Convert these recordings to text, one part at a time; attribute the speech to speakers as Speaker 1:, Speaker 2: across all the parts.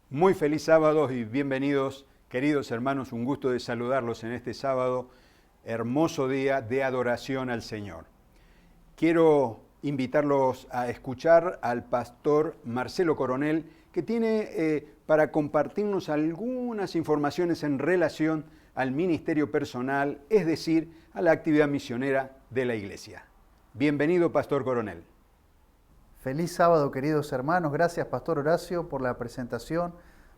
Speaker 1: Muy feliz sábado y bienvenidos, queridos hermanos. Un gusto de saludarlos en este sábado, hermoso día de adoración al Señor. Quiero invitarlos a escuchar al pastor Marcelo Coronel, que tiene para compartirnos algunas informaciones en relación al ministerio personal, es decir, a la actividad misionera de la iglesia. Bienvenido, pastor Coronel.
Speaker 2: Feliz sábado, queridos hermanos. Gracias, Pastor Horacio, por la presentación.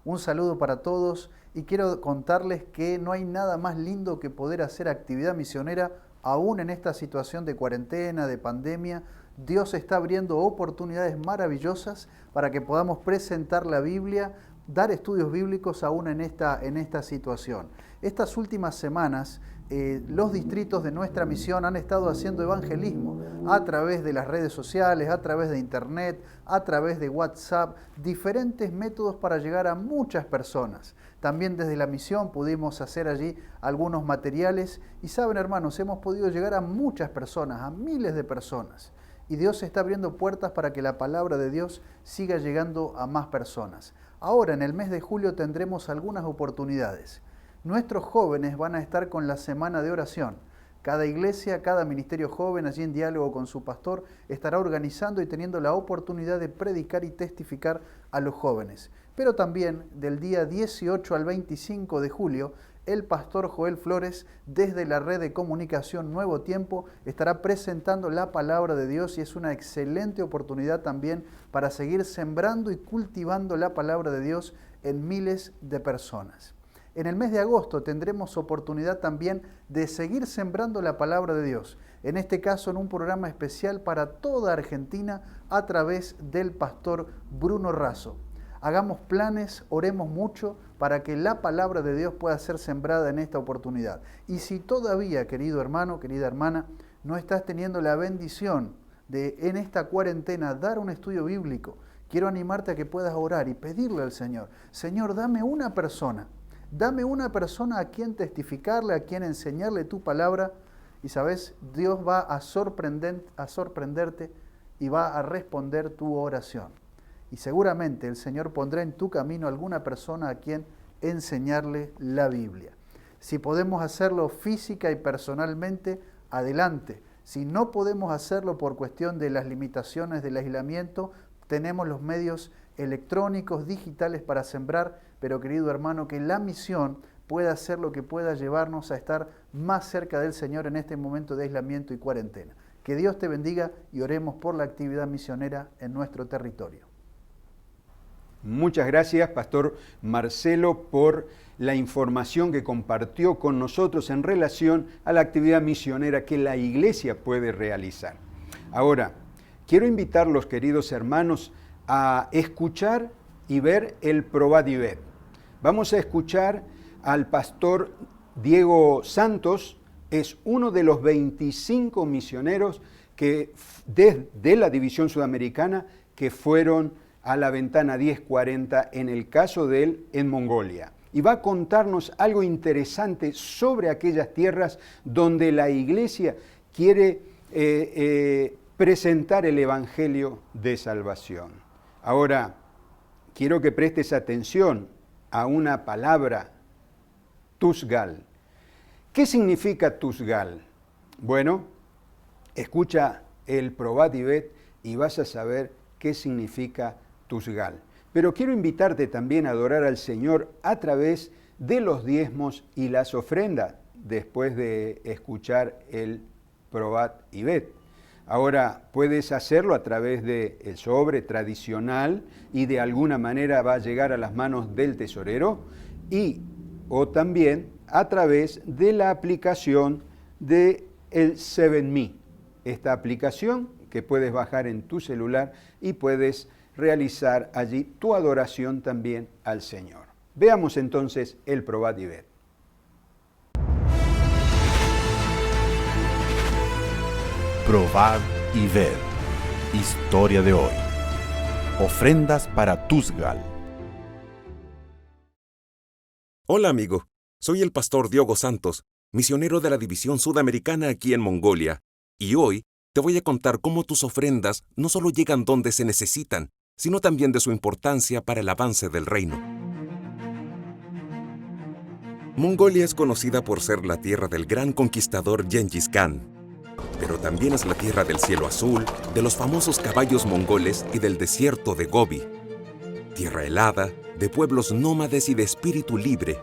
Speaker 2: Un saludo para todos y quiero contarles que no hay nada más lindo que poder hacer actividad misionera aún en esta situación de cuarentena, de pandemia. Dios está abriendo oportunidades maravillosas para que podamos presentar la Biblia, dar estudios bíblicos aún en esta situación. Estas últimas semanas, los distritos de nuestra misión han estado haciendo evangelismo a través de las redes sociales, a través de internet, a través de WhatsApp, diferentes métodos para llegar a muchas personas. También desde la misión pudimos hacer allí algunos materiales y saben, hermanos, hemos podido llegar a muchas personas, a miles de personas. Y Dios está abriendo puertas para que la palabra de Dios siga llegando a más personas. Ahora, en el mes de julio, tendremos algunas oportunidades. Nuestros jóvenes van a estar con la semana de oración. Cada iglesia, cada ministerio joven, allí en diálogo con su pastor, estará organizando y teniendo la oportunidad de predicar y testificar a los jóvenes. Pero también del día 18 al 25 de julio, el pastor Joel Flores, desde la red de comunicación Nuevo Tiempo, estará presentando la palabra de Dios y es una excelente oportunidad también para seguir sembrando y cultivando la palabra de Dios en miles de personas. En el mes de agosto tendremos oportunidad también de seguir sembrando la palabra de Dios, en este caso en un programa especial para toda Argentina a través del pastor Bruno Razo. Hagamos planes, oremos mucho para que la palabra de Dios pueda ser sembrada en esta oportunidad. Y si todavía, querido hermano, querida hermana, no estás teniendo la bendición de en esta cuarentena dar un estudio bíblico, quiero animarte a que puedas orar y pedirle al Señor, Señor, dame una persona a quien testificarle, a quien enseñarle tu palabra, y sabes, Dios va a sorprenderte y va a responder tu oración. Y seguramente el Señor pondrá en tu camino alguna persona a quien enseñarle la Biblia. Si podemos hacerlo física y personalmente, adelante. Si no podemos hacerlo por cuestión de las limitaciones del aislamiento, tenemos los medios electrónicos, digitales para sembrar, pero querido hermano, que la misión pueda ser lo que pueda llevarnos a estar más cerca del Señor en este momento de aislamiento y cuarentena. Que Dios te bendiga y oremos por la actividad misionera en nuestro territorio.
Speaker 1: Muchas gracias, pastor Marcelo, por la información que compartió con nosotros en relación a la actividad misionera que la iglesia puede realizar. Ahora, quiero invitarlos, queridos hermanos, a escuchar y ver el Probat y Ved. Vamos a escuchar al pastor Diego Santos, es uno de los 25 misioneros que desde la división sudamericana que fueron a la ventana 1040, en el caso de él, en Mongolia. Y va a contarnos algo interesante sobre aquellas tierras donde la iglesia quiere presentar el evangelio de salvación. Ahora, quiero que prestes atención a una palabra, Tusgal. ¿Qué significa Tusgal? Bueno, escucha el Probat y Ved y vas a saber qué significa Tusgal. Pero quiero invitarte también a adorar al Señor a través de los diezmos y las ofrendas, después de escuchar el Probat y Ved. Ahora puedes hacerlo a través del sobre tradicional y de alguna manera va a llegar a las manos del tesorero o también a través de la aplicación de el 7Me. Esta aplicación que puedes bajar en tu celular y puedes realizar allí tu adoración también al Señor. Veamos entonces el Probat y Ved.
Speaker 3: Probat y Ved. Historia de hoy. Ofrendas para Tusgal.
Speaker 4: Hola amigo, soy el pastor Diogo Santos, misionero de la División Sudamericana aquí en Mongolia, y hoy te voy a contar cómo tus ofrendas no solo llegan donde se necesitan, sino también de su importancia para el avance del reino. Mongolia es conocida por ser la tierra del gran conquistador Gengis Khan, pero también es la tierra del cielo azul, de los famosos caballos mongoles y del desierto de Gobi. Tierra helada, de pueblos nómades y de espíritu libre,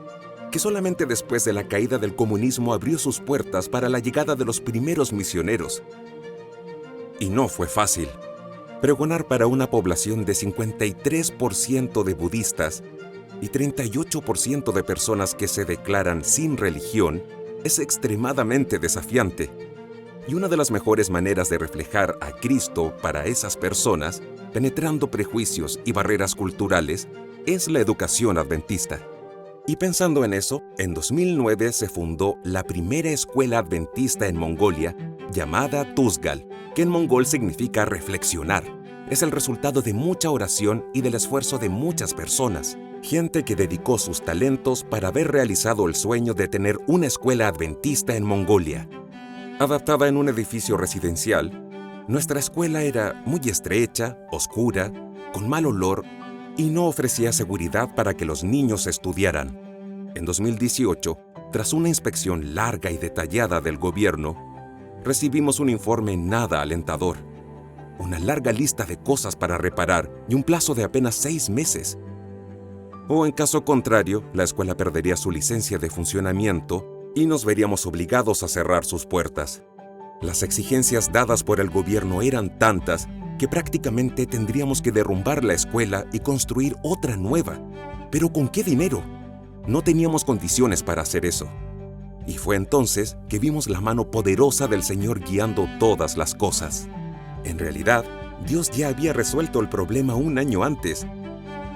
Speaker 4: que solamente después de la caída del comunismo abrió sus puertas para la llegada de los primeros misioneros. Y no fue fácil. Pregonar para una población de 53% de budistas y 38% de personas que se declaran sin religión es extremadamente desafiante. Y una de las mejores maneras de reflejar a Cristo para esas personas, penetrando prejuicios y barreras culturales, es la educación adventista. Y pensando en eso, en 2009 se fundó la primera escuela adventista en Mongolia, llamada Tusgal, que en mongol significa reflexionar. Es el resultado de mucha oración y del esfuerzo de muchas personas. Gente que dedicó sus talentos para haber realizado el sueño de tener una escuela adventista en Mongolia. Adaptada en un edificio residencial, nuestra escuela era muy estrecha, oscura, con mal olor y no ofrecía seguridad para que los niños estudiaran. En 2018, tras una inspección larga y detallada del gobierno, recibimos un informe nada alentador. Una larga lista de cosas para reparar y un plazo de apenas 6 meses. O en caso contrario, la escuela perdería su licencia de funcionamiento y nos veríamos obligados a cerrar sus puertas. Las exigencias dadas por el gobierno eran tantas que prácticamente tendríamos que derrumbar la escuela y construir otra nueva. ¿Pero con qué dinero? No teníamos condiciones para hacer eso. Y fue entonces que vimos la mano poderosa del Señor guiando todas las cosas. En realidad, Dios ya había resuelto el problema un año antes,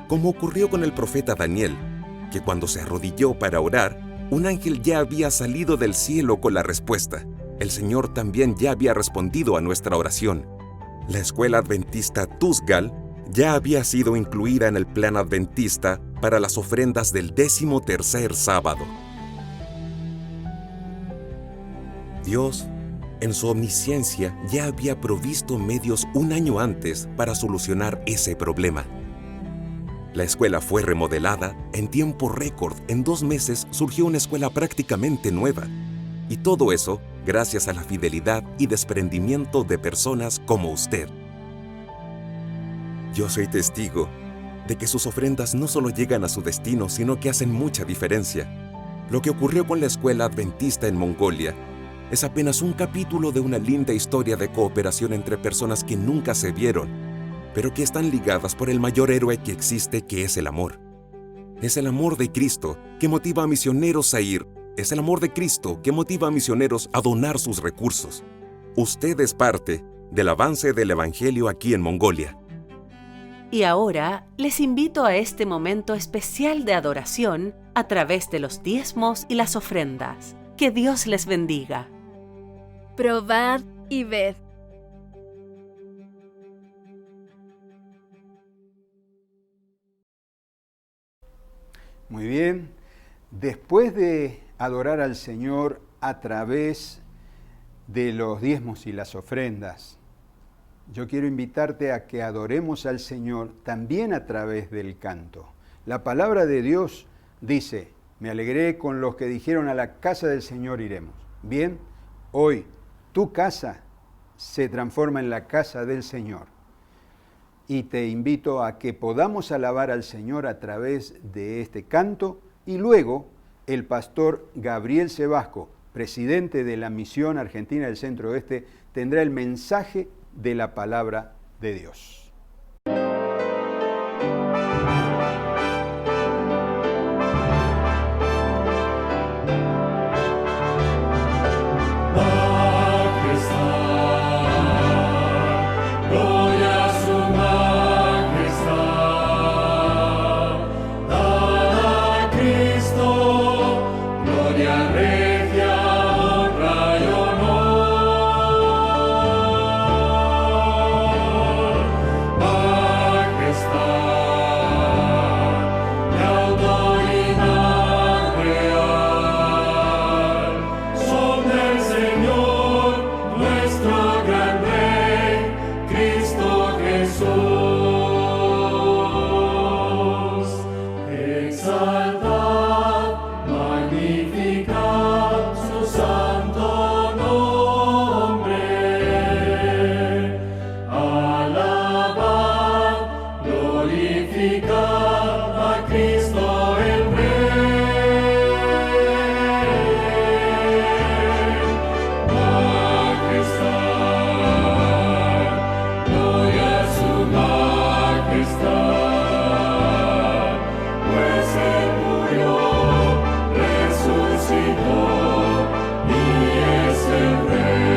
Speaker 4: como ocurrió con el profeta Daniel, que cuando se arrodilló para orar, un ángel ya había salido del cielo con la respuesta. El Señor también ya había respondido a nuestra oración. La escuela adventista Tusgal ya había sido incluida en el plan adventista para las ofrendas del 13º sábado. Dios, en su omnisciencia, ya había provisto medios un año antes para solucionar ese problema. La escuela fue remodelada, en tiempo récord, en 2 meses surgió una escuela prácticamente nueva. Y todo eso gracias a la fidelidad y desprendimiento de personas como usted. Yo soy testigo de que sus ofrendas no solo llegan a su destino, sino que hacen mucha diferencia. Lo que ocurrió con la escuela adventista en Mongolia es apenas un capítulo de una linda historia de cooperación entre personas que nunca se vieron, pero que están ligadas por el mayor héroe que existe, que es el amor. Es el amor de Cristo que motiva a misioneros a ir. Es el amor de Cristo que motiva a misioneros a donar sus recursos. Usted es parte del avance del Evangelio aquí en Mongolia.
Speaker 5: Y ahora les invito a este momento especial de adoración a través de los diezmos y las ofrendas. Que Dios les bendiga.
Speaker 6: Probad y ved.
Speaker 1: Muy bien. Después de adorar al Señor a través de los diezmos y las ofrendas, yo quiero invitarte a que adoremos al Señor también a través del canto. La palabra de Dios dice: me alegré con los que dijeron, a la casa del Señor iremos. Bien, hoy tu casa se transforma en la casa del Señor. Y te invito a que podamos alabar al Señor a través de este canto, y luego el pastor Gabriel Sebasco, presidente de la Misión Argentina del Centro Oeste, tendrá el mensaje de la palabra de Dios.
Speaker 7: glorificad a Cristo el Rey. Majestad, gloria a su majestad, pues Él murió, resucitó y es el Rey.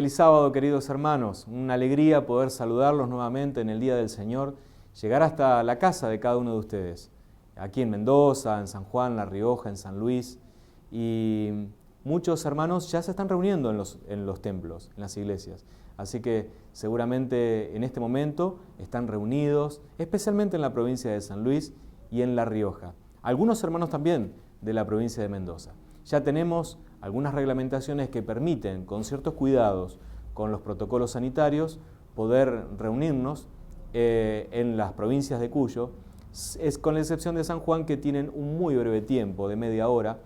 Speaker 8: Feliz sábado, queridos hermanos. Una alegría poder saludarlos nuevamente en el Día del Señor, llegar hasta la casa de cada uno de ustedes, aquí en Mendoza, en San Juan, La Rioja, en San Luis, y muchos hermanos ya se están reuniendo en los templos, en las iglesias. Así que seguramente en este momento están reunidos, especialmente en la provincia de San Luis y en La Rioja. Algunos hermanos también de la provincia de Mendoza. Ya tenemos algunas reglamentaciones que permiten, con ciertos cuidados, con los protocolos sanitarios, poder reunirnos en las provincias de Cuyo, es con la excepción de San Juan, que tienen un muy breve tiempo, de media hora,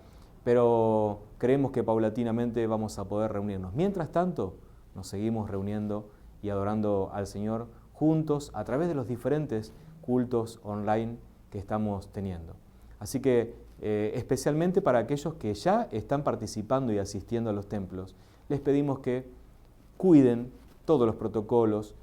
Speaker 8: pero creemos que paulatinamente vamos a poder reunirnos. Mientras tanto, nos seguimos reuniendo y adorando al Señor juntos a través de los diferentes cultos online que estamos teniendo. Así que especialmente para aquellos que ya están participando y asistiendo a los templos, les pedimos que cuiden todos los protocolos,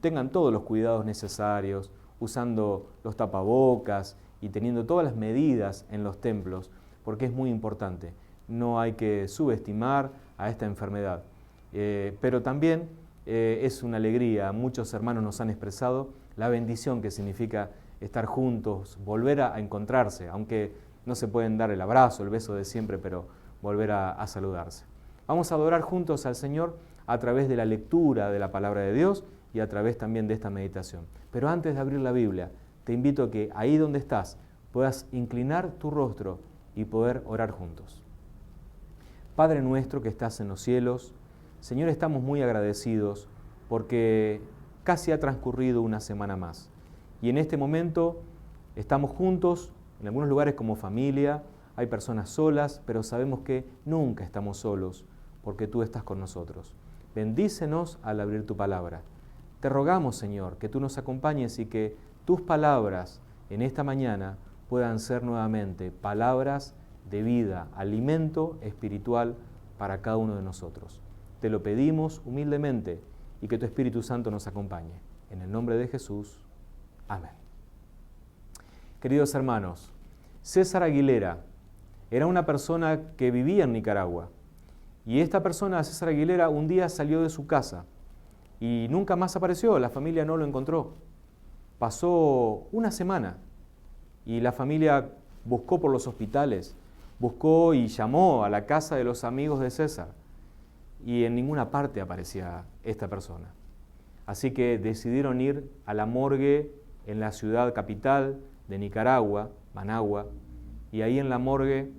Speaker 8: tengan todos los cuidados necesarios, usando los tapabocas y teniendo todas las medidas en los templos, porque es muy importante. No hay que subestimar a esta enfermedad. Pero también es una alegría. Muchos hermanos nos han expresado la bendición que significa estar juntos, volver a encontrarse, aunque no se pueden dar el abrazo, el beso de siempre, pero volver a saludarse. Vamos a adorar juntos al Señor a través de la lectura de la palabra de Dios y a través también de esta meditación. Pero antes de abrir la Biblia, te invito a que ahí donde estás puedas inclinar tu rostro y poder orar juntos. Padre nuestro que estás en los cielos, Señor, estamos muy agradecidos porque casi ha transcurrido una semana más. Y en este momento estamos juntos, en algunos lugares como familia, hay personas solas, pero sabemos que nunca estamos solos porque tú estás con nosotros. Bendícenos al abrir tu palabra. Te rogamos, Señor, que tú nos acompañes y que tus palabras en esta mañana puedan ser nuevamente palabras de vida, alimento espiritual para cada uno de nosotros. Te lo pedimos humildemente y que tu Espíritu Santo nos acompañe. En el nombre de Jesús. Amén. Queridos hermanos, César Aguilera era una persona que vivía en Nicaragua. Y esta persona, César Aguilera, un día salió de su casa y nunca más apareció, la familia no lo encontró. Pasó una semana y la familia buscó por los hospitales, buscó y llamó a la casa de los amigos de César y en ninguna parte aparecía esta persona. Así que decidieron ir a la morgue en la ciudad capital de Nicaragua, Managua, y ahí en la morgue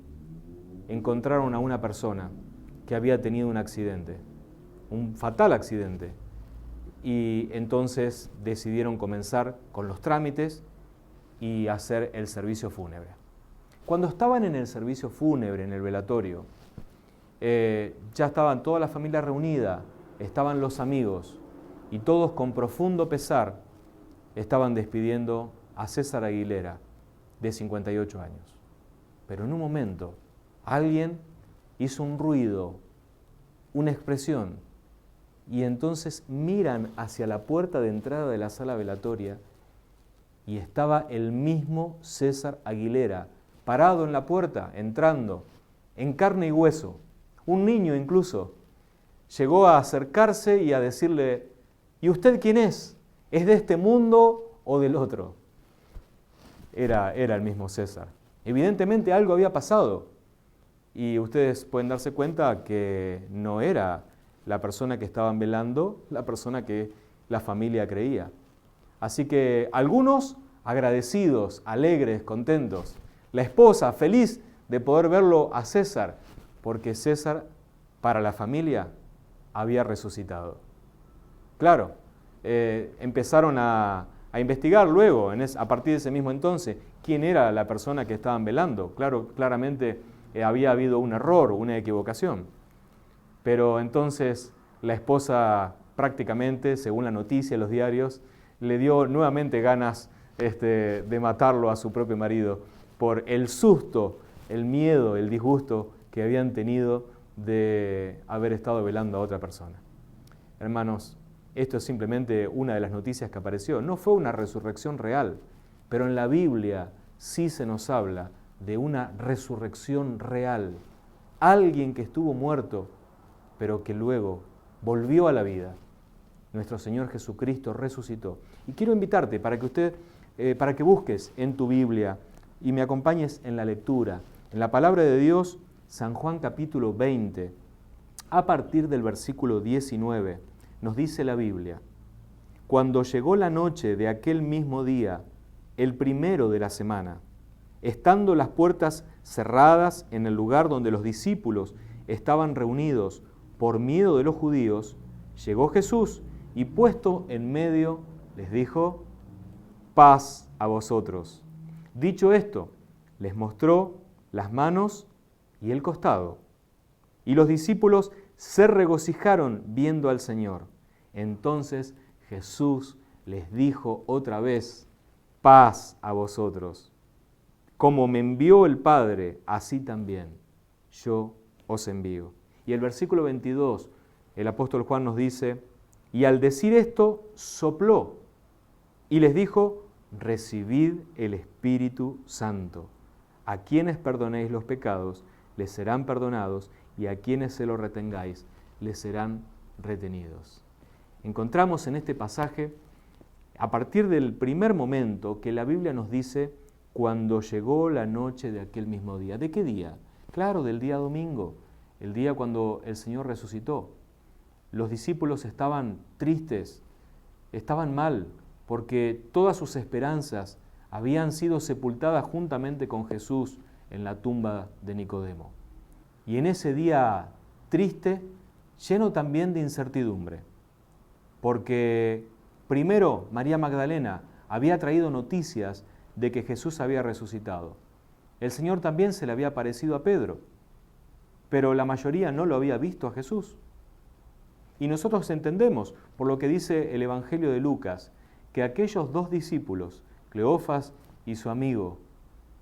Speaker 8: encontraron a una persona que había tenido un accidente, un fatal accidente, y entonces decidieron comenzar con los trámites y hacer el servicio fúnebre. Cuando estaban en el servicio fúnebre, en el velatorio, ya estaban toda la familia reunida, estaban los amigos, y todos con profundo pesar estaban despidiendo a César Aguilera, de 58 años. Pero en un momento, alguien hizo un ruido, una expresión, y entonces miran hacia la puerta de entrada de la sala velatoria y estaba el mismo César Aguilera, parado en la puerta, entrando, en carne y hueso. Un niño incluso llegó a acercarse y a decirle: ¿y usted quién es? ¿Es de este mundo o del otro? Era el mismo César. Evidentemente algo había pasado y ustedes pueden darse cuenta que no era la persona que estaban velando, la persona que la familia creía. Así que algunos agradecidos, alegres, contentos. La esposa feliz de poder verlo a César, porque César, para la familia, había resucitado. Claro, empezaron a investigar luego, a partir de ese mismo entonces, quién era la persona que estaban velando. Claramente había habido un error, una equivocación. Pero entonces la esposa prácticamente, según la noticia de los diarios, le dio nuevamente ganas de matarlo a su propio marido por el susto, el miedo, el disgusto que habían tenido de haber estado velando a otra persona. Hermanos, esto es simplemente una de las noticias que apareció. No fue una resurrección real, pero en la Biblia sí se nos habla de una resurrección real. Alguien que estuvo muerto, pero que luego volvió a la vida. Nuestro Señor Jesucristo resucitó. Y quiero invitarte para que busques en tu Biblia y me acompañes en la lectura. En la palabra de Dios, San Juan capítulo 20, a partir del versículo 19, nos dice la Biblia: cuando llegó la noche de aquel mismo día, el primero de la semana, estando las puertas cerradas en el lugar donde los discípulos estaban reunidos por miedo de los judíos, llegó Jesús y puesto en medio les dijo: paz a vosotros. Dicho esto, les mostró las manos y el costado. Y los discípulos se regocijaron viendo al Señor. Entonces Jesús les dijo otra vez: paz a vosotros. Como me envió el Padre, así también yo os envío. Y el versículo 22, el apóstol Juan nos dice: y al decir esto, sopló y les dijo: recibid el Espíritu Santo. A quienes perdonéis los pecados, les serán perdonados, y a quienes se los retengáis, les serán retenidos. Encontramos en este pasaje, a partir del primer momento, que la Biblia nos dice: cuando llegó la noche de aquel mismo día. ¿De qué día? Claro, del día domingo, el día cuando el Señor resucitó. Los discípulos estaban tristes, estaban mal, porque todas sus esperanzas habían sido sepultadas juntamente con Jesús en la tumba de Nicodemo. Y en ese día triste, lleno también de incertidumbre, porque primero María Magdalena había traído noticias de que Jesús había resucitado. El Señor también se le había aparecido a Pedro, pero la mayoría no lo había visto a Jesús. Y nosotros entendemos, por lo que dice el Evangelio de Lucas, que aquellos dos discípulos, Cleofas y su amigo,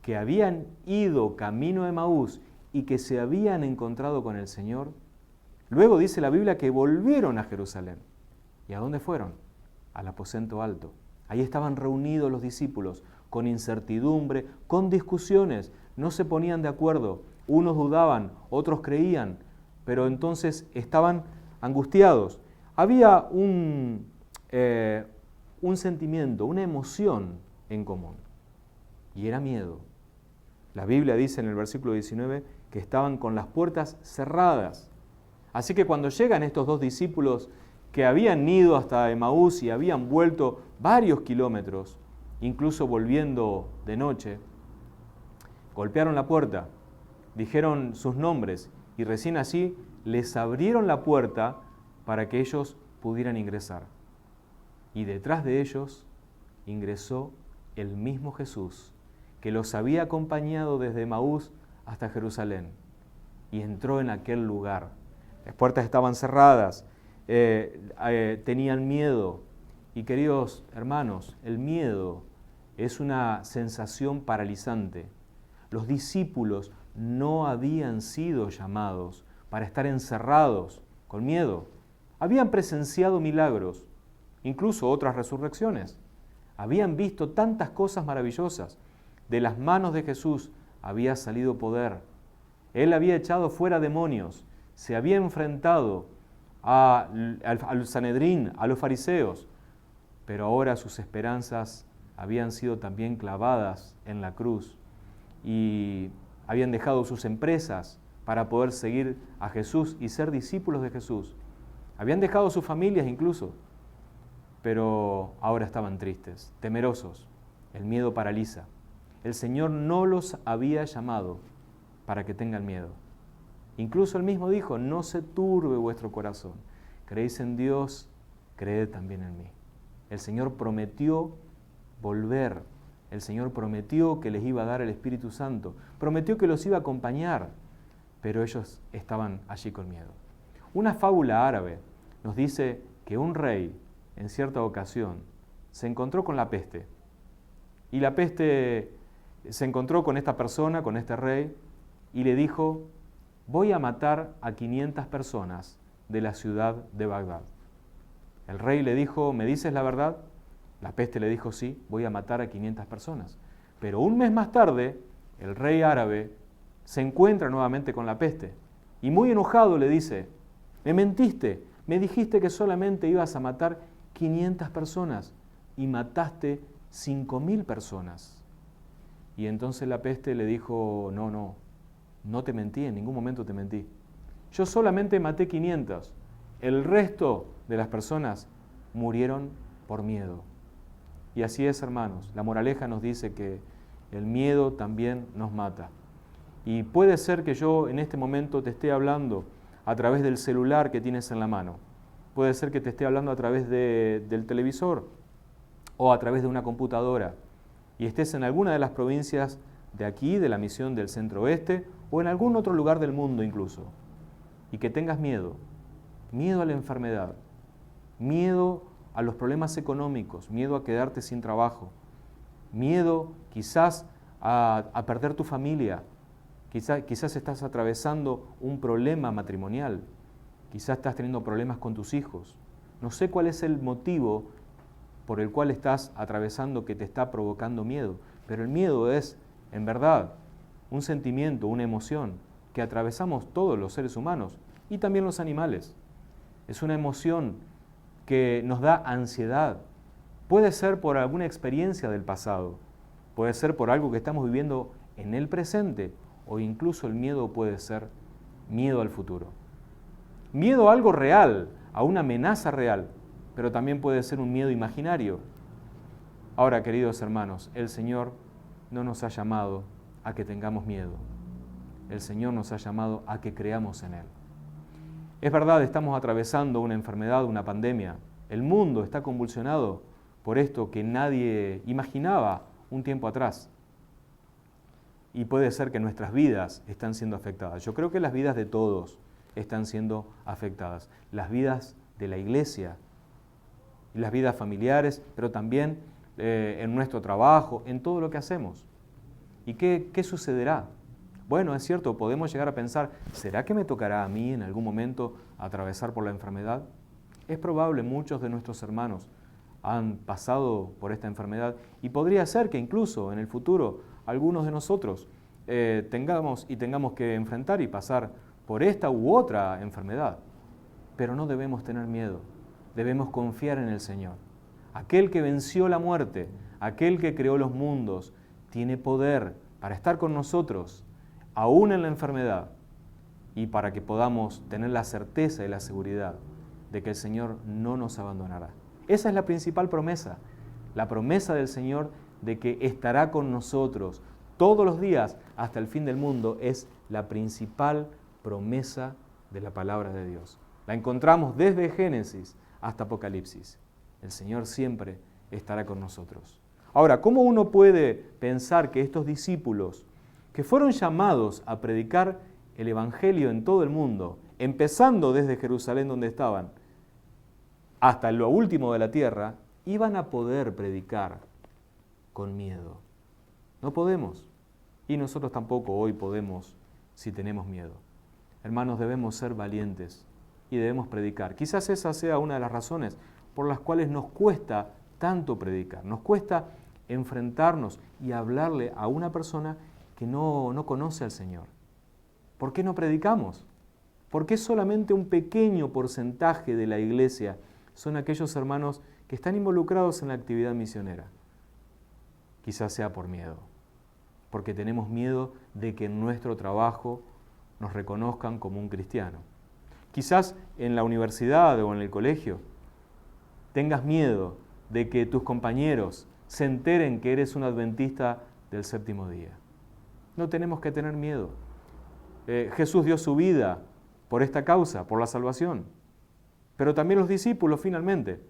Speaker 8: que habían ido camino de Emaús y que se habían encontrado con el Señor, luego dice la Biblia que volvieron a Jerusalén. ¿Y a dónde fueron? Al aposento alto. Ahí estaban reunidos los discípulos, con incertidumbre, con discusiones, no se ponían de acuerdo, unos dudaban, otros creían, pero entonces estaban angustiados. Había un sentimiento, una emoción en común, y era miedo. La Biblia dice en el versículo 19 que estaban con las puertas cerradas. Así que cuando llegan estos dos discípulos que habían ido hasta Emaús y habían vuelto varios kilómetros, incluso volviendo de noche, golpearon la puerta, dijeron sus nombres y recién así les abrieron la puerta para que ellos pudieran ingresar. Y detrás de ellos ingresó el mismo Jesús, que los había acompañado desde Emaús hasta Jerusalén, y entró en aquel lugar. Las puertas estaban cerradas, tenían miedo, y queridos hermanos, el miedo es una sensación paralizante. Los discípulos no habían sido llamados para estar encerrados con miedo. Habían presenciado milagros, incluso otras resurrecciones. Habían visto tantas cosas maravillosas. De las manos de Jesús había salido poder. Él había echado fuera demonios, se había enfrentado al Sanedrín, a los fariseos, pero ahora sus esperanzas habían sido también clavadas en la cruz y habían dejado sus empresas para poder seguir a Jesús y ser discípulos de Jesús. Habían dejado sus familias incluso, pero ahora estaban tristes, temerosos. El miedo paraliza. El Señor no los había llamado para que tengan miedo. Incluso Él mismo dijo: no se turbe vuestro corazón. Creéis en Dios, creed también en mí. El Señor prometió volver. El Señor prometió que les iba a dar el Espíritu Santo. Prometió que los iba a acompañar, pero ellos estaban allí con miedo. Una fábula árabe nos dice que un rey, en cierta ocasión, se encontró con la peste. Y la peste se encontró con esta persona, con este rey, y le dijo: voy a matar a 500 personas de la ciudad de Bagdad. El rey le dijo: ¿me dices la verdad? La peste le dijo: sí, voy a matar a 500 personas. Pero un mes más tarde, el rey árabe se encuentra nuevamente con la peste y muy enojado le dice: me mentiste, Me dijiste que solamente ibas a matar 500 personas y mataste 5.000 personas. Y entonces la peste le dijo, no te mentí, en ningún momento te mentí. Yo solamente maté 500. El resto de las personas murieron por miedo. Y así es, hermanos. La moraleja nos dice que el miedo también nos mata. Y puede ser que yo en este momento te esté hablando a través del celular que tienes en la mano. Puede ser que te esté hablando a través del televisor o a través de una computadora y estés en alguna de las provincias de aquí, de la misión del Centro Oeste, o en algún otro lugar del mundo incluso, y que tengas miedo a la enfermedad, miedo a los problemas económicos, miedo a quedarte sin trabajo, miedo quizás a perder tu familia, quizás estás atravesando un problema matrimonial, quizás estás teniendo problemas con tus hijos. No sé cuál es el motivo por el cual estás atravesando que te está provocando miedo, pero el miedo es, en verdad, un sentimiento, una emoción que atravesamos todos los seres humanos y también los animales. Es una emoción que nos da ansiedad. Puede ser por alguna experiencia del pasado, puede ser por algo que estamos viviendo en el presente, o incluso el miedo puede ser miedo al futuro. Miedo a algo real, a una amenaza real, pero también puede ser un miedo imaginario. Ahora, queridos hermanos, el Señor no nos ha llamado a que tengamos miedo. El Señor nos ha llamado a que creamos en Él. Es verdad, estamos atravesando una enfermedad, una pandemia. El mundo está convulsionado por esto que nadie imaginaba un tiempo atrás. Y puede ser que nuestras vidas están siendo afectadas. Yo creo que las vidas de todos están siendo afectadas. Las vidas de la iglesia, las vidas familiares, pero también en nuestro trabajo, en todo lo que hacemos. ¿Y qué sucederá? Bueno, es cierto, podemos llegar a pensar, ¿será que me tocará a mí en algún momento atravesar por la enfermedad? Es probable, muchos de nuestros hermanos han pasado por esta enfermedad y podría ser que incluso en el futuro algunos de nosotros tengamos que enfrentar y pasar por esta u otra enfermedad. Pero no debemos tener miedo, debemos confiar en el Señor. Aquel que venció la muerte, aquel que creó los mundos, tiene poder para estar con nosotros, aún en la enfermedad, y para que podamos tener la certeza y la seguridad de que el Señor no nos abandonará. Esa es la principal promesa, la promesa del Señor de que estará con nosotros todos los días hasta el fin del mundo es la principal promesa de la palabra de Dios. La encontramos desde Génesis hasta Apocalipsis. El Señor siempre estará con nosotros. Ahora, ¿cómo uno puede pensar que estos discípulos que fueron llamados a predicar el Evangelio en todo el mundo, empezando desde Jerusalén donde estaban, hasta lo último de la tierra, iban a poder predicar con miedo? No podemos. Y nosotros tampoco hoy podemos si tenemos miedo. Hermanos, debemos ser valientes y debemos predicar. Quizás esa sea una de las razones por las cuales nos cuesta tanto predicar. Nos cuesta enfrentarnos y hablarle a una persona que no conoce al Señor. ¿Por qué no predicamos? ¿Por qué solamente un pequeño porcentaje de la iglesia son aquellos hermanos que están involucrados en la actividad misionera? Quizás sea por miedo, porque tenemos miedo de que en nuestro trabajo nos reconozcan como un cristiano. Quizás en la universidad o en el colegio tengas miedo de que tus compañeros se enteren que eres un adventista del séptimo día. No tenemos que tener miedo. Jesús dio su vida por esta causa, por la salvación. Pero también los discípulos finalmente,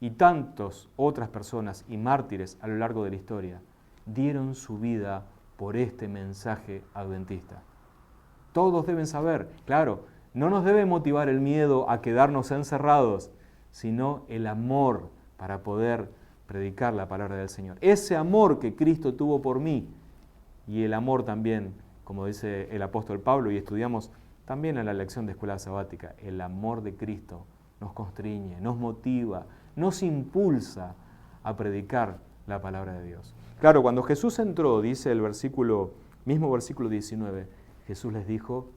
Speaker 8: y tantas otras personas y mártires a lo largo de la historia, dieron su vida por este mensaje adventista. Todos deben saber, claro, no nos debe motivar el miedo a quedarnos encerrados, sino el amor para poder predicar la palabra del Señor. Ese amor que Cristo tuvo por mí y el amor también, como dice el apóstol Pablo, y estudiamos también en la lección de escuela sabática, el amor de Cristo nos constriñe, nos motiva, nos impulsa a predicar la palabra de Dios. Claro, cuando Jesús entró, dice el mismo versículo 19, Jesús les dijo,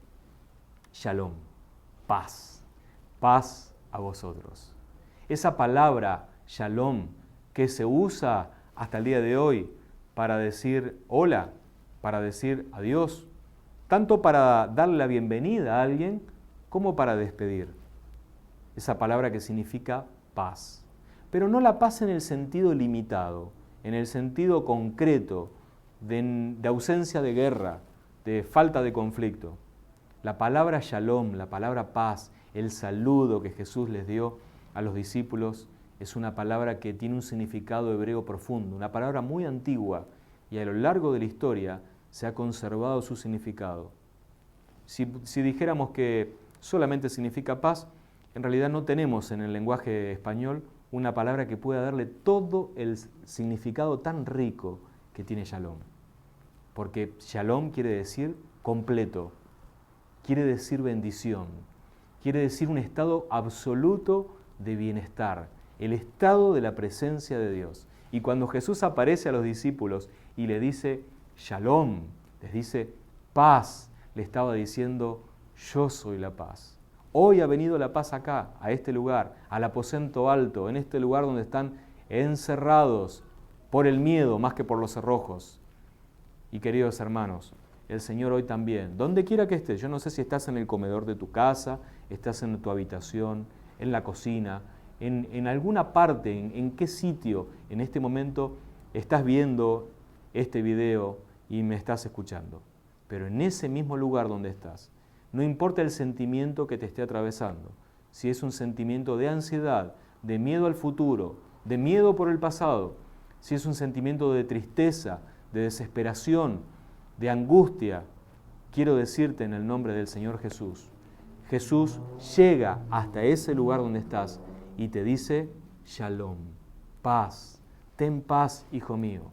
Speaker 8: Shalom, paz, paz a vosotros. Esa palabra, shalom, que se usa hasta el día de hoy para decir hola, para decir adiós, tanto para darle la bienvenida a alguien como para despedir. Esa palabra que significa paz. Pero no la paz en el sentido limitado, en el sentido concreto, de ausencia de guerra, de falta de conflicto. La palabra shalom, la palabra paz, el saludo que Jesús les dio a los discípulos, es una palabra que tiene un significado hebreo profundo, una palabra muy antigua, y a lo largo de la historia se ha conservado su significado. Si dijéramos que solamente significa paz, en realidad no tenemos en el lenguaje español una palabra que pueda darle todo el significado tan rico que tiene shalom. Porque shalom quiere decir completo, quiere decir bendición, quiere decir un estado absoluto de bienestar, el estado de la presencia de Dios. Y cuando Jesús aparece a los discípulos y le dice shalom, les dice paz, le estaba diciendo yo soy la paz. Hoy ha venido la paz acá, a este lugar, al aposento alto, en este lugar donde están encerrados por el miedo más que por los cerrojos. Y queridos hermanos, el Señor hoy también, donde quiera que estés, yo no sé si estás en el comedor de tu casa, estás en tu habitación, en la cocina, en alguna parte, en qué sitio en este momento estás viendo este video y me estás escuchando. Pero en ese mismo lugar donde estás, no importa el sentimiento que te esté atravesando, si es un sentimiento de ansiedad, de miedo al futuro, de miedo por el pasado, si es un sentimiento de tristeza, de desesperación, de angustia, quiero decirte en el nombre del Señor Jesús, Jesús llega hasta ese lugar donde estás y te dice, shalom, paz, ten paz, hijo mío,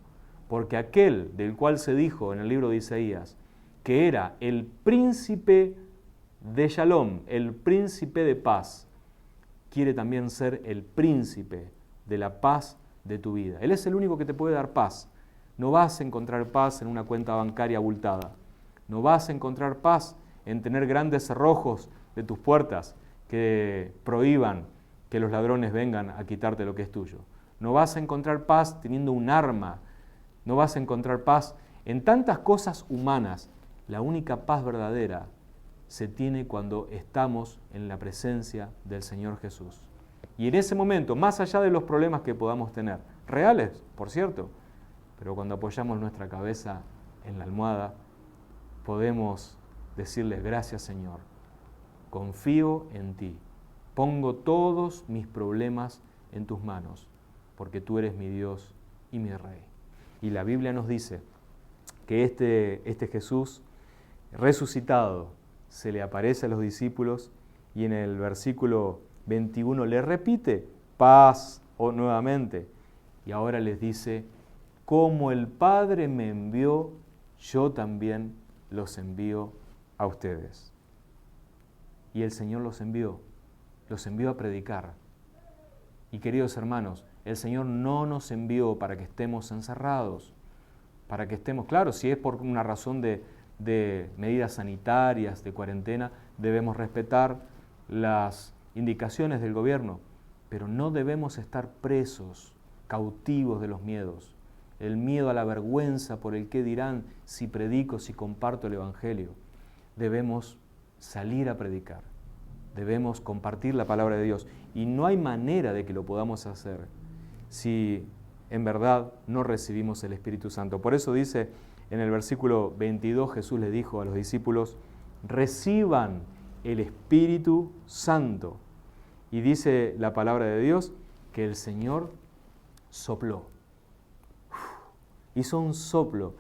Speaker 8: porque aquel del cual se dijo en el libro de Isaías, que era el príncipe de shalom, el príncipe de paz, quiere también ser el príncipe de la paz de tu vida. Él es el único que te puede dar paz. No vas a encontrar paz en una cuenta bancaria abultada. No vas a encontrar paz en tener grandes cerrojos de tus puertas que prohíban que los ladrones vengan a quitarte lo que es tuyo. No vas a encontrar paz teniendo un arma. No vas a encontrar paz en tantas cosas humanas. La única paz verdadera se tiene cuando estamos en la presencia del Señor Jesús. Y en ese momento, más allá de los problemas que podamos tener, reales, por cierto, pero cuando apoyamos nuestra cabeza en la almohada, podemos decirle, gracias Señor, confío en ti, pongo todos mis problemas en tus manos, porque tú eres mi Dios y mi Rey. Y la Biblia nos dice que este Jesús resucitado se le aparece a los discípulos y en el versículo 21 le repite paz nuevamente y ahora les dice, como el Padre me envió, yo también los envío a ustedes. Y el Señor los envió a predicar. Y queridos hermanos, el Señor no nos envió para que estemos encerrados, para que estemos, claro, si es por una razón de medidas sanitarias, de cuarentena, debemos respetar las indicaciones del gobierno, pero no debemos estar presos, cautivos de los miedos. El miedo a la vergüenza por el qué dirán si predico, si comparto el Evangelio. Debemos salir a predicar, debemos compartir la palabra de Dios y no hay manera de que lo podamos hacer si en verdad no recibimos el Espíritu Santo. Por eso dice en el versículo 22, Jesús le dijo a los discípulos, reciban el Espíritu Santo. Y dice la palabra de Dios que el Señor sopló. Hizo un soplo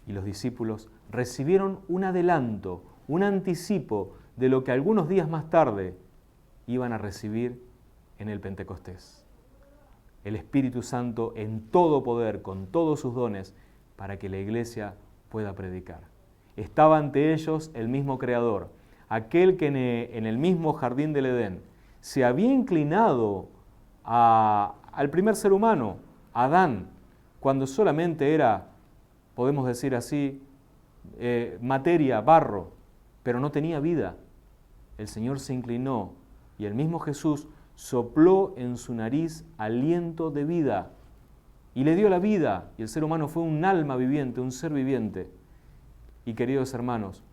Speaker 8: y los discípulos recibieron un adelanto, un anticipo de lo que algunos días más tarde iban a recibir en el Pentecostés. El Espíritu Santo en todo poder, con todos sus dones, para que la iglesia pueda predicar. Estaba ante ellos el mismo Creador, aquel que en el mismo jardín del Edén se había inclinado al primer ser humano, Adán, cuando solamente era, podemos decir así, materia, barro, pero no tenía vida. El Señor se inclinó y el mismo Jesús sopló en su nariz aliento de vida y le dio la vida, y el ser humano fue un alma viviente, un ser viviente. Y queridos hermanos,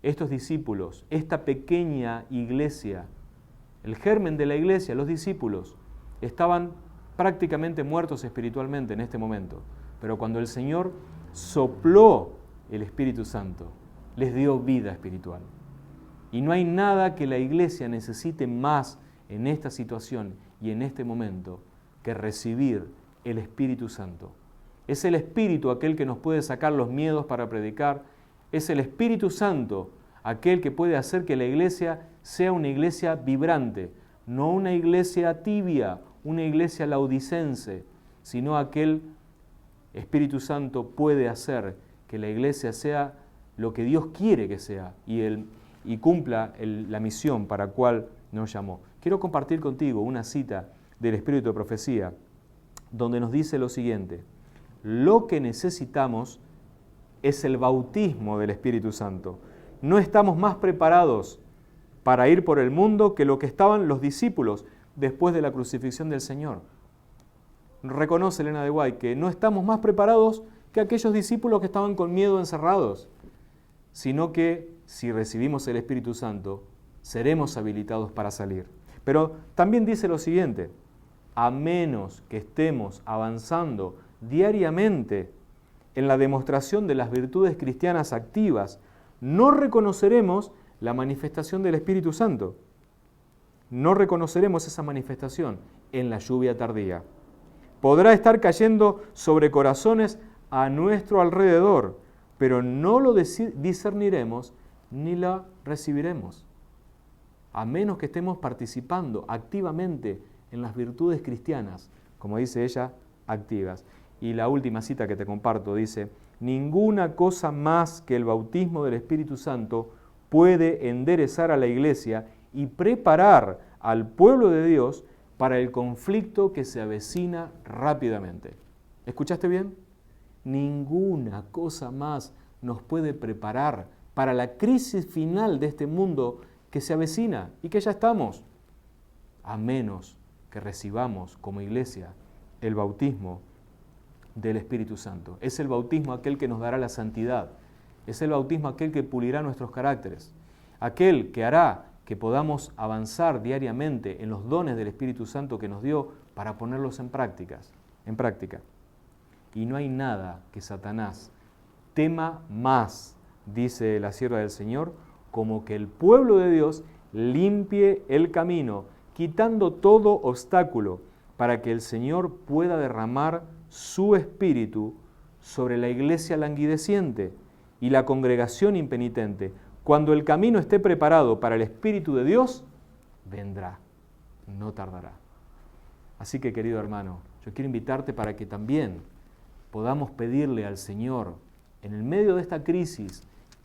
Speaker 8: estos discípulos, esta pequeña iglesia, el germen de la iglesia, los discípulos, estaban prácticamente muertos espiritualmente en este momento. Pero cuando el Señor sopló el Espíritu Santo, les dio vida espiritual. Y no hay nada que la iglesia necesite más en esta situación y en este momento que recibir el Espíritu Santo. Es el Espíritu aquel que nos puede sacar los miedos para predicar. Es el Espíritu Santo aquel que puede hacer que la iglesia sea una iglesia vibrante, no una iglesia tibia, una iglesia laodicense, sino aquel Espíritu Santo puede hacer que la iglesia sea lo que Dios quiere que sea y cumpla la misión para la cual nos llamó. Quiero compartir contigo una cita del Espíritu de Profecía, donde nos dice lo siguiente: lo que necesitamos es el bautismo del Espíritu Santo. No estamos más preparados para ir por el mundo que lo que estaban los discípulos después de la crucifixión del Señor. Reconoce Elena de White que no estamos más preparados que aquellos discípulos que estaban con miedo encerrados, sino que si recibimos el Espíritu Santo, seremos habilitados para salir. Pero también dice lo siguiente: a menos que estemos avanzando diariamente en la demostración de las virtudes cristianas activas, no reconoceremos la manifestación del Espíritu Santo. No reconoceremos esa manifestación en la lluvia tardía. Podrá estar cayendo sobre corazones a nuestro alrededor, pero no lo discerniremos ni la recibiremos, a menos que estemos participando activamente en las virtudes cristianas, como dice ella, activas. Y la última cita que te comparto dice: ninguna cosa más que el bautismo del Espíritu Santo puede enderezar a la iglesia y preparar al pueblo de Dios para el conflicto que se avecina rápidamente. ¿Escuchaste bien? Ninguna cosa más nos puede preparar para la crisis final de este mundo que se avecina y que ya estamos, a menos que recibamos como iglesia el bautismo del Espíritu Santo. Es el bautismo aquel que nos dará la santidad, es el bautismo aquel que pulirá nuestros caracteres, aquel que hará que podamos avanzar diariamente en los dones del Espíritu Santo que nos dio para ponerlos en práctica. Y no hay nada que Satanás tema más, dice la sierva del Señor, como que el pueblo de Dios limpie el camino, quitando todo obstáculo, para que el Señor pueda derramar su Espíritu sobre la iglesia languideciente y la congregación impenitente. Cuando el camino esté preparado para el Espíritu de Dios, vendrá, no tardará. Así que, querido hermano, yo quiero invitarte para que también podamos pedirle al Señor, en el medio de esta crisis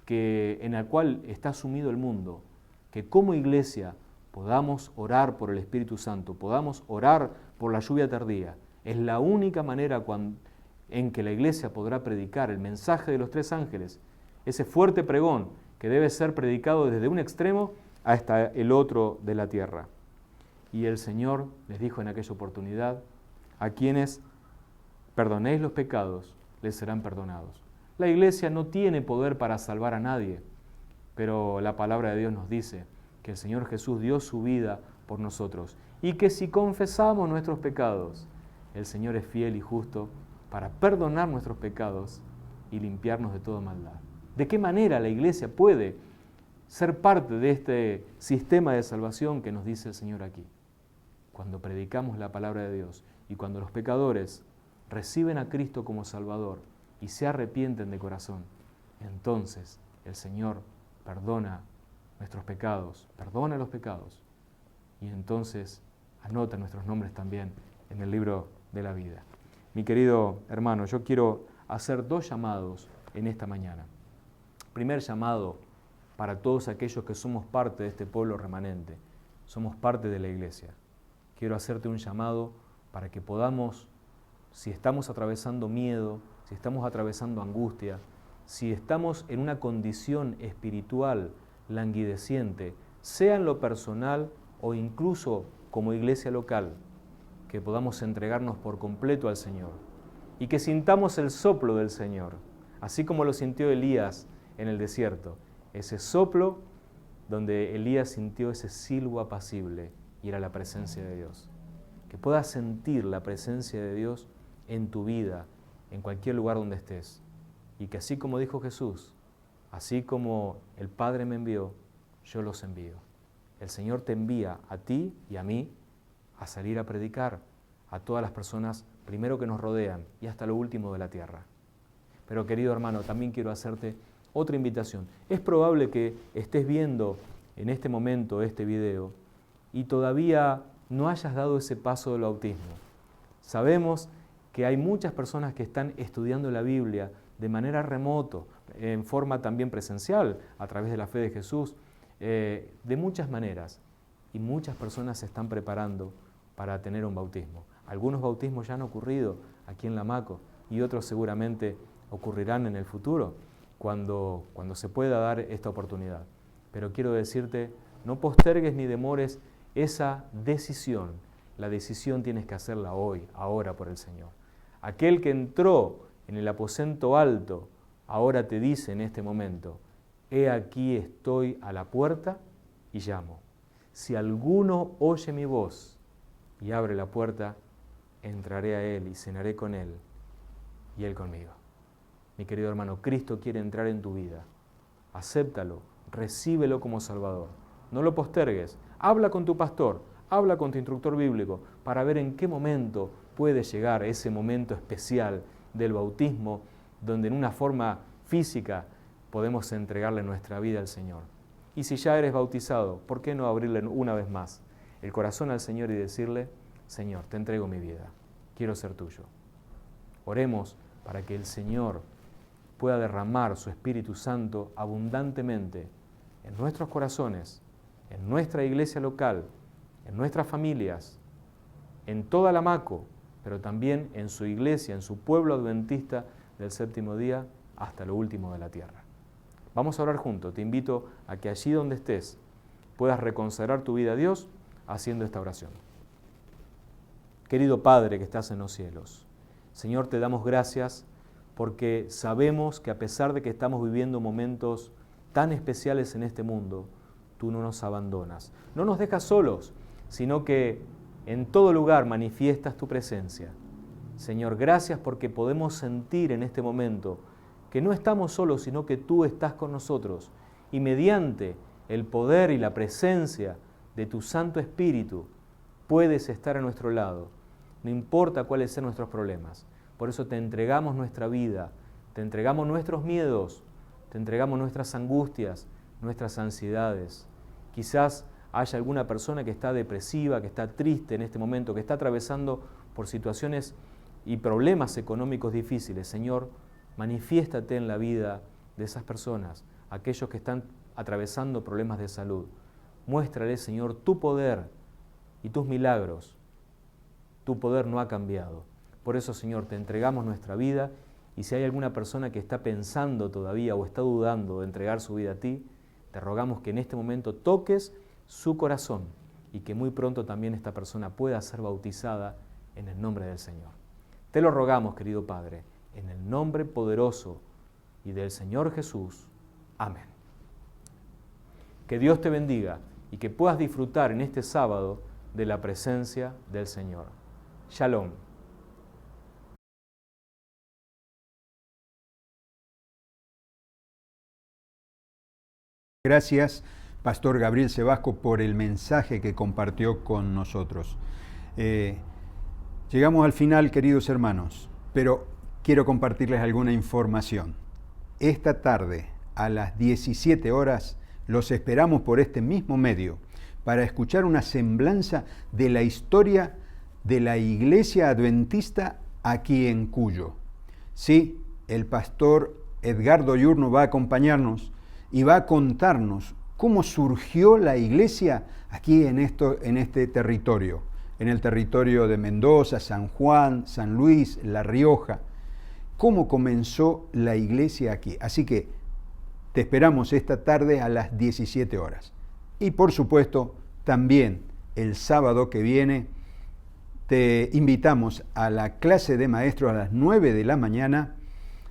Speaker 8: en la cual está sumido el mundo, que como iglesia podamos orar por el Espíritu Santo, podamos orar por la lluvia tardía. Es la única manera en que la iglesia podrá predicar el mensaje de los tres ángeles, ese fuerte pregón que debe ser predicado desde un extremo hasta el otro de la tierra. Y el Señor les dijo en aquella oportunidad: a quienes perdonéis los pecados, les serán perdonados. La iglesia no tiene poder para salvar a nadie, pero la palabra de Dios nos dice que el Señor Jesús dio su vida por nosotros y que si confesamos nuestros pecados, el Señor es fiel y justo para perdonar nuestros pecados y limpiarnos de toda maldad. ¿De qué manera la iglesia puede ser parte de este sistema de salvación que nos dice el Señor aquí? Cuando predicamos la palabra de Dios y cuando los pecadores reciben a Cristo como Salvador y se arrepienten de corazón, entonces el Señor perdona nuestros pecados, perdona los pecados, y entonces anota nuestros nombres también en el libro de la vida. Mi querido hermano, yo quiero hacer dos llamados en esta mañana. Primer llamado para todos aquellos que somos parte de este pueblo remanente, somos parte de la iglesia. Quiero hacerte un llamado para que podamos, si estamos atravesando miedo, si estamos atravesando angustia, si estamos en una condición espiritual languideciente, sea en lo personal o incluso como iglesia local, que podamos entregarnos por completo al Señor y que sintamos el soplo del Señor, así como lo sintió Elías en el desierto, ese soplo donde Elías sintió ese silbo apacible y era la presencia de Dios. Que puedas sentir la presencia de Dios en tu vida, en cualquier lugar donde estés. Y que así como dijo Jesús, así como el Padre me envió, yo los envío. El Señor te envía a ti y a mí a salir a predicar a todas las personas, primero que nos rodean y hasta lo último de la tierra. Pero querido hermano, también quiero hacerte otra invitación. Es probable que estés viendo en este momento este video y todavía no hayas dado ese paso del bautismo. Sabemos que hay muchas personas que están estudiando la Biblia de manera remoto, en forma también presencial, a través de la fe de Jesús, de muchas maneras. Y muchas personas se están preparando para tener un bautismo. Algunos bautismos ya han ocurrido aquí en La Maco y otros seguramente ocurrirán en el futuro cuando se pueda dar esta oportunidad. Pero quiero decirte, no postergues ni demores esa decisión. La decisión tienes que hacerla hoy, ahora por el Señor. Aquel que entró en el aposento alto, ahora te dice en este momento, he aquí estoy a la puerta y llamo. Si alguno oye mi voz y abre la puerta, entraré a él y cenaré con él y él conmigo. Mi querido hermano, Cristo quiere entrar en tu vida. Acéptalo, recíbelo como Salvador. No lo postergues. Habla con tu pastor, habla con tu instructor bíblico para ver en qué momento puede llegar ese momento especial del bautismo, donde en una forma física podemos entregarle nuestra vida al Señor. Y si ya eres bautizado, ¿por qué no abrirle una vez más el corazón al Señor y decirle, Señor, te entrego mi vida, quiero ser tuyo? Oremos para que el Señor pueda derramar su Espíritu Santo abundantemente en nuestros corazones, en nuestra iglesia local, en nuestras familias, en toda La Maco, pero también en su iglesia, en su pueblo adventista del séptimo día hasta lo último de la tierra. Vamos a orar juntos. Te invito a que allí donde estés puedas reconsagrar tu vida a Dios haciendo esta oración. Querido Padre que estás en los cielos, Señor, te damos gracias porque sabemos que a pesar de que estamos viviendo momentos tan especiales en este mundo, tú no nos abandonas, no nos dejas solos, sino que en todo lugar manifiestas tu presencia. Señor, gracias porque podemos sentir en este momento que no estamos solos, sino que tú estás con nosotros y mediante el poder y la presencia de tu Santo Espíritu puedes estar a nuestro lado, no importa cuáles sean nuestros problemas. Por eso te entregamos nuestra vida, te entregamos nuestros miedos, te entregamos nuestras angustias, nuestras ansiedades. Quizás haya alguna persona que está depresiva, que está triste en este momento, que está atravesando por situaciones y problemas económicos difíciles. Señor, manifiéstate en la vida de esas personas, aquellos que están atravesando problemas de salud. Muéstrale, Señor, tu poder y tus milagros. Tu poder no ha cambiado. Por eso, Señor, te entregamos nuestra vida y si hay alguna persona que está pensando todavía o está dudando de entregar su vida a ti, te rogamos que en este momento toques su corazón y que muy pronto también esta persona pueda ser bautizada en el nombre del Señor. Te lo rogamos, querido Padre, en el nombre poderoso y del Señor Jesús. Amén. Que Dios te bendiga y que puedas disfrutar en este sábado de la presencia del Señor. Shalom.
Speaker 1: Gracias, Pastor Gabriel Sebasco, por el mensaje que compartió con nosotros. Llegamos al final, queridos hermanos, pero quiero compartirles alguna información. Esta tarde, a las 17 horas, los esperamos por este mismo medio para escuchar una semblanza de la historia de la Iglesia Adventista aquí en Cuyo. Sí, el pastor Edgardo Yurno va a acompañarnos y va a contarnos cómo surgió la iglesia aquí en este territorio, en el territorio de Mendoza, San Juan, San Luis, La Rioja, cómo comenzó la iglesia aquí. Así que te esperamos esta tarde a las 17 horas. Y por supuesto, también el sábado que viene. Te invitamos a la clase de maestros a las 9 de la mañana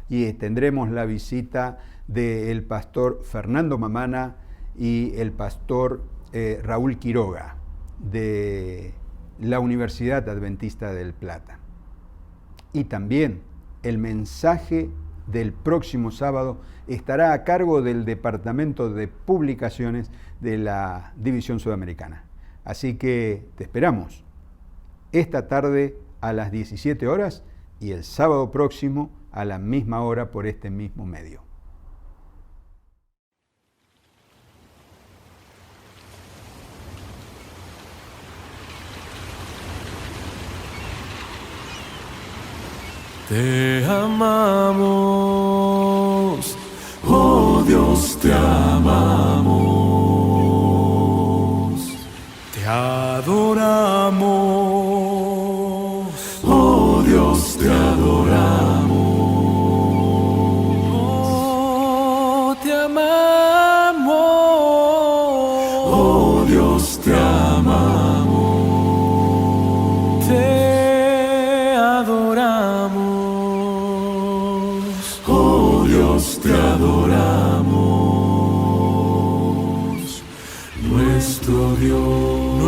Speaker 1: y tendremos la visita del pastor Fernando Mamana y el pastor Raúl Quiroga de la Universidad Adventista del Plata. Y también el mensaje del próximo sábado estará a cargo del Departamento de Publicaciones de la División Sudamericana. Así que te esperamos esta tarde a las 17 horas y el sábado próximo a la misma hora por este mismo medio.
Speaker 7: Te amamos, oh Dios, te amamos. Te adoramos, oh Dios, te adoramos. Oh, te amamos, oh Dios, te amamos. Te adoramos, oh Dios, te adoramos. Nuestro Dios,